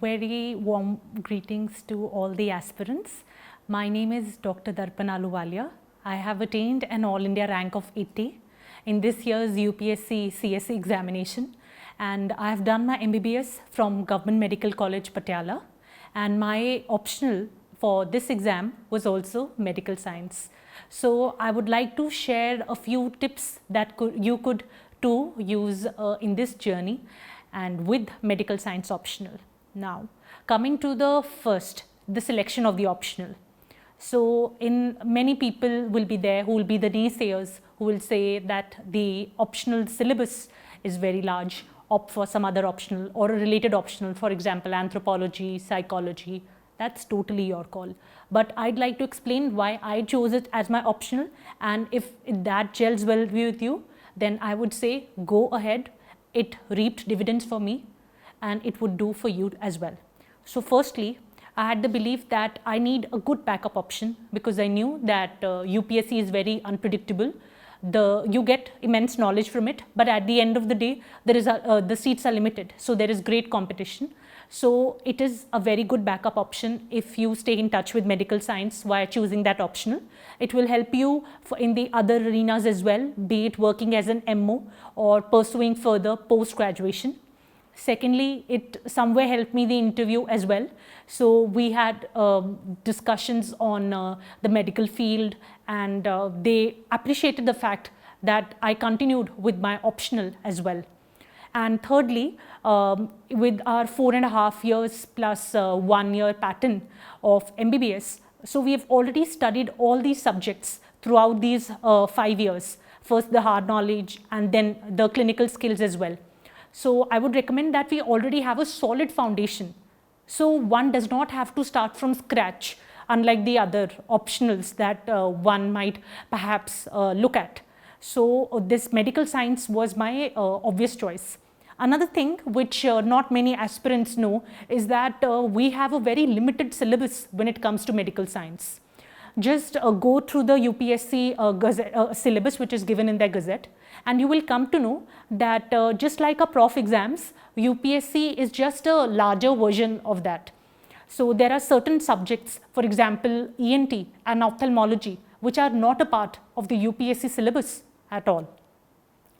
Very warm greetings to all the aspirants. My name is Dr. Darpan Ahluwalia. I have attained an All India rank of 80 in this year's UPSC CSE examination, and I have done my MBBS from Government Medical College, Patiala, and my optional for this exam was also medical science. So I would like to share a few tips that you could too use in this journey and with medical science optional. Now, coming to the selection of the optional. So, many people will be there who will be the naysayers who will say that the optional syllabus is very large, opt for some other optional or a related optional, for example, anthropology, psychology. That's totally your call. But I'd like to explain why I chose it as my optional, and if that gels well with you, then I would say go ahead. It reaped dividends for me and it would do for you as well. So firstly, I had the belief that I need a good backup option because I knew that UPSC is very unpredictable. You get immense knowledge from it, but at the end of the day, the seats are limited. So there is great competition. So it is a very good backup option if you stay in touch with medical science while choosing that optional. It will help you in the other arenas as well, be it working as an MO or pursuing further post-graduation. Secondly, it somewhere helped me the interview as well. So we had discussions on the medical field, and they appreciated the fact that I continued with my optional as well. And thirdly, with our 4.5 years plus 1 year pattern of MBBS, so we have already studied all these subjects throughout these 5 years. First the hard knowledge and then the clinical skills as well. So I would recommend that we already have a solid foundation. So one does not have to start from scratch, unlike the other optionals that one might perhaps look at. So this medical science was my obvious choice. Another thing which not many aspirants know is that we have a very limited syllabus when it comes to medical science. Just go through the UPSC syllabus which is given in their gazette, and you will come to know that just like a prof exams, UPSC is just a larger version of that. So there are certain subjects, for example ENT and ophthalmology, which are not a part of the UPSC syllabus at all.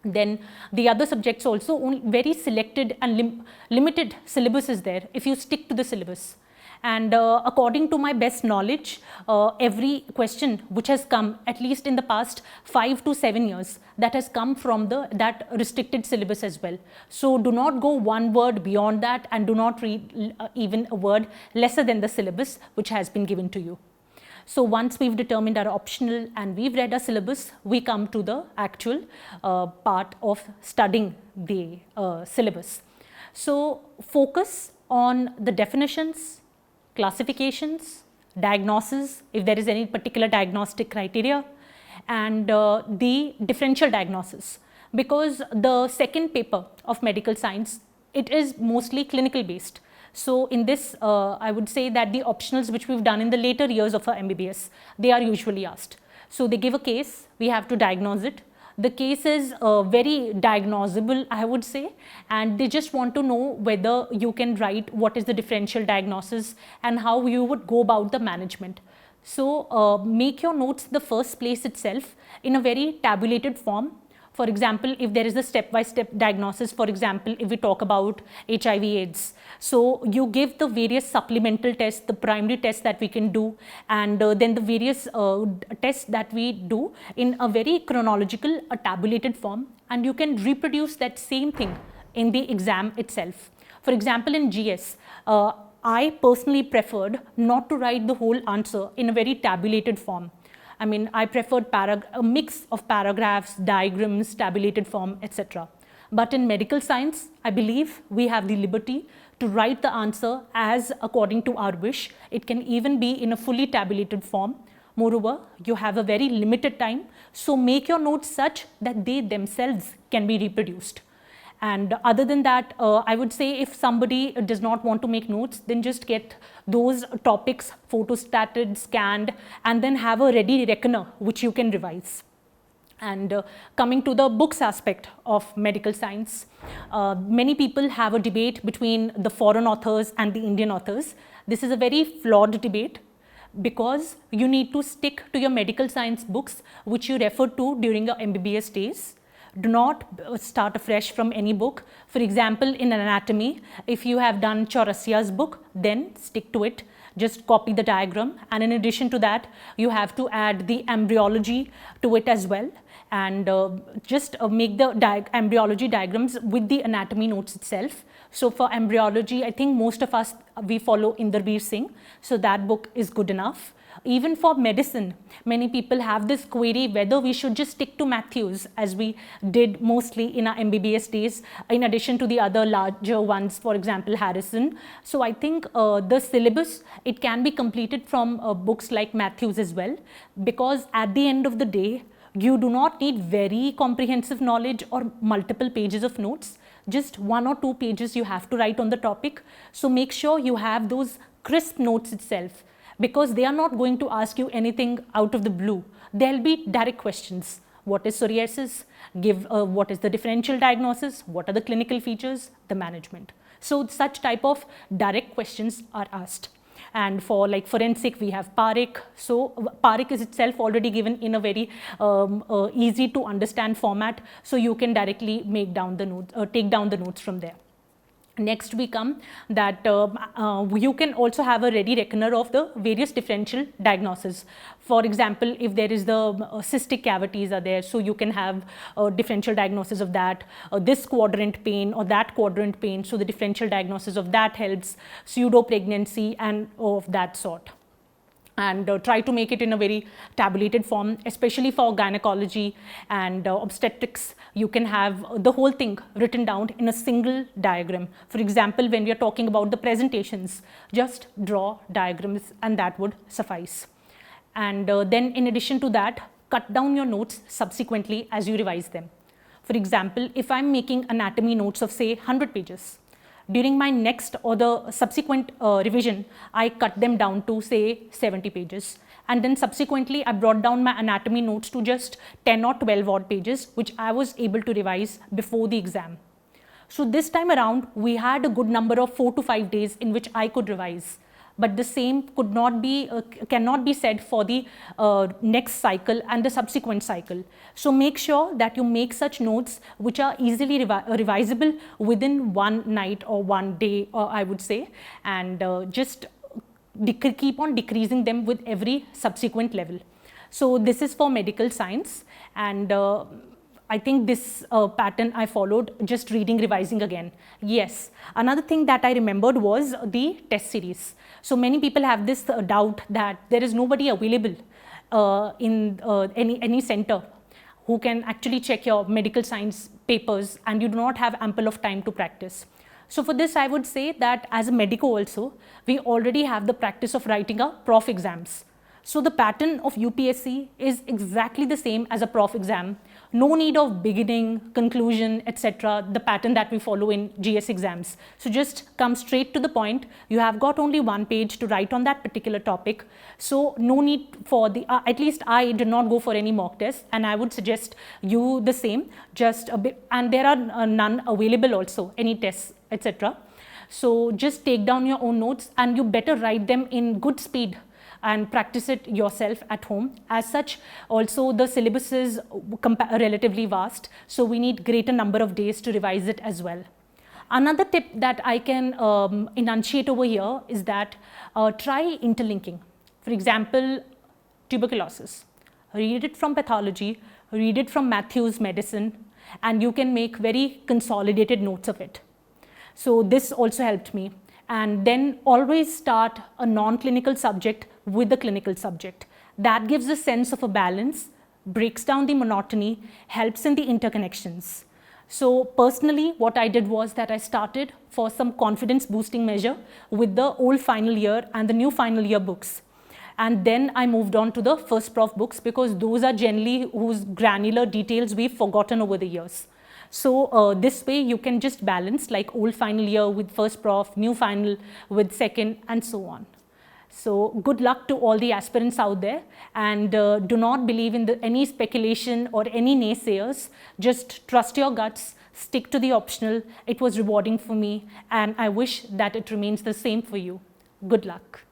Then the other subjects also, only very selected and limited syllabus is there if you stick to the syllabus. And according to my best knowledge, every question which has come, at least in the past 5 to 7 years, that has come from that restricted syllabus as well. So do not go one word beyond that, and do not read even a word lesser than the syllabus which has been given to you. So once we've determined our optional and we've read our syllabus, we come to the actual part of studying the syllabus. So focus on the definitions, classifications, diagnosis, if there is any particular diagnostic criteria, and the differential diagnosis. Because the second paper of medical science, it is mostly clinical based. So in this, I would say that the optionals which we've done in the later years of our MBBS, they are usually asked. So they give a case, we have to diagnose it. The case is very diagnosable, I would say, and they just want to know whether you can write what is the differential diagnosis and how you would go about the management. So make your notes the first place itself in a very tabulated form. For example, if there is a step-by-step diagnosis, for example, if we talk about HIV/AIDS, so you give the various supplemental tests, the primary tests that we can do, and then the various tests that we do in a very chronological, tabulated form, and you can reproduce that same thing in the exam itself. For example, in GS, I personally preferred not to write the whole answer in a very tabulated form. I mean, I preferred a mix of paragraphs, diagrams, tabulated form, etc. But in medical science, I believe we have the liberty to write the answer as according to our wish. It can even be in a fully tabulated form. Moreover, you have a very limited time, so make your notes such that they themselves can be reproduced. And other than that, I would say if somebody does not want to make notes, then just get those topics photostated, scanned, and then have a ready reckoner which you can revise. And coming to the books aspect of medical science, many people have a debate between the foreign authors and the Indian authors. This is a very flawed debate, because you need to stick to your medical science books which you referred to during your MBBS days. Do not start afresh from any book. For example, in anatomy, if you have done Chaurasia's book, then stick to it. Just copy the diagram, and in addition to that, you have to add the embryology to it as well, and just make the embryology diagrams with the anatomy notes itself. So for embryology, I think most of us, we follow Inderbir Singh, so that book is good enough. Even for medicine, many people have this query whether we should just stick to Matthews, as we did mostly in our MBBS days, in addition to the other larger ones, for example, Harrison. So I think the syllabus, it can be completed from books like Matthews as well, because at the end of the day, you do not need very comprehensive knowledge or multiple pages of notes. Just 1 or 2 pages you have to write on the topic. So make sure you have those crisp notes itself, because they are not going to ask you anything out of the blue. There will be direct questions. What is psoriasis? What is the differential diagnosis? What are the clinical features? The management. So such type of direct questions are asked. And for like forensic, we have Parekh. So Parekh is itself already given in a very easy to understand format. So you can directly make down the notes, take down the notes from there. Next we come that you can also have a ready reckoner of the various differential diagnoses. For example, if there is the cystic cavities are there, so you can have differential diagnosis of that, this quadrant pain or that quadrant pain, so the differential diagnosis of that helps, pseudo pregnancy and of that sort. And try to make it in a very tabulated form, especially for gynecology and obstetrics. You can have the whole thing written down in a single diagram. For example, when we are talking about the presentations, just draw diagrams and that would suffice. And then in addition to that, cut down your notes subsequently as you revise them. For example, if I'm making anatomy notes of say 100 pages, during my next or the subsequent revision, I cut them down to say 70 pages. And then subsequently, I brought down my anatomy notes to just 10 or 12 odd pages, which I was able to revise before the exam. So this time around, we had a good number of 4 to 5 days in which I could revise. But the same could not be, cannot be said for the next cycle and the subsequent cycle. So make sure that you make such notes which are easily revisable within one night or one day, I would say, and just keep on decreasing them with every subsequent level. So this is for medical science, and I think this pattern I followed, just reading, revising again. Yes, another thing that I remembered was the test series. So many people have this doubt that there is nobody available in any center who can actually check your medical science papers, and you do not have ample of time to practice. So for this, I would say that as a medico also, we already have the practice of writing our prof exams. So the pattern of UPSC is exactly the same as a prof exam. No need of beginning, conclusion, etc. The pattern that we follow in GS exams. So just come straight to the point. You have got only one page to write on that particular topic. So no need for the, at least I did not go for any mock tests, and I would suggest you the same. Just a bit, and there are none available also, any tests, etc. So just take down your own notes, and you better write them in good speed and practice it yourself at home. As such, also the syllabus is relatively vast, so we need greater number of days to revise it as well. Another tip that I can enunciate over here is that try interlinking. For example, tuberculosis. Read it from pathology, read it from Matthews medicine, and you can make very consolidated notes of it. So this also helped me. And then always start a non-clinical subject with the clinical subject. That gives a sense of a balance, breaks down the monotony, helps in the interconnections. So personally, what I did was that I started for some confidence boosting measure with the old final year and the new final year books. And then I moved on to the first prof books, because those are generally whose granular details we've forgotten over the years. So this way you can just balance like old final year with first prof, new final with second, and so on. So good luck to all the aspirants out there, and do not believe in any speculation or any naysayers. Just trust your guts, stick to the optional. It was rewarding for me, and I wish that it remains the same for you. Good luck.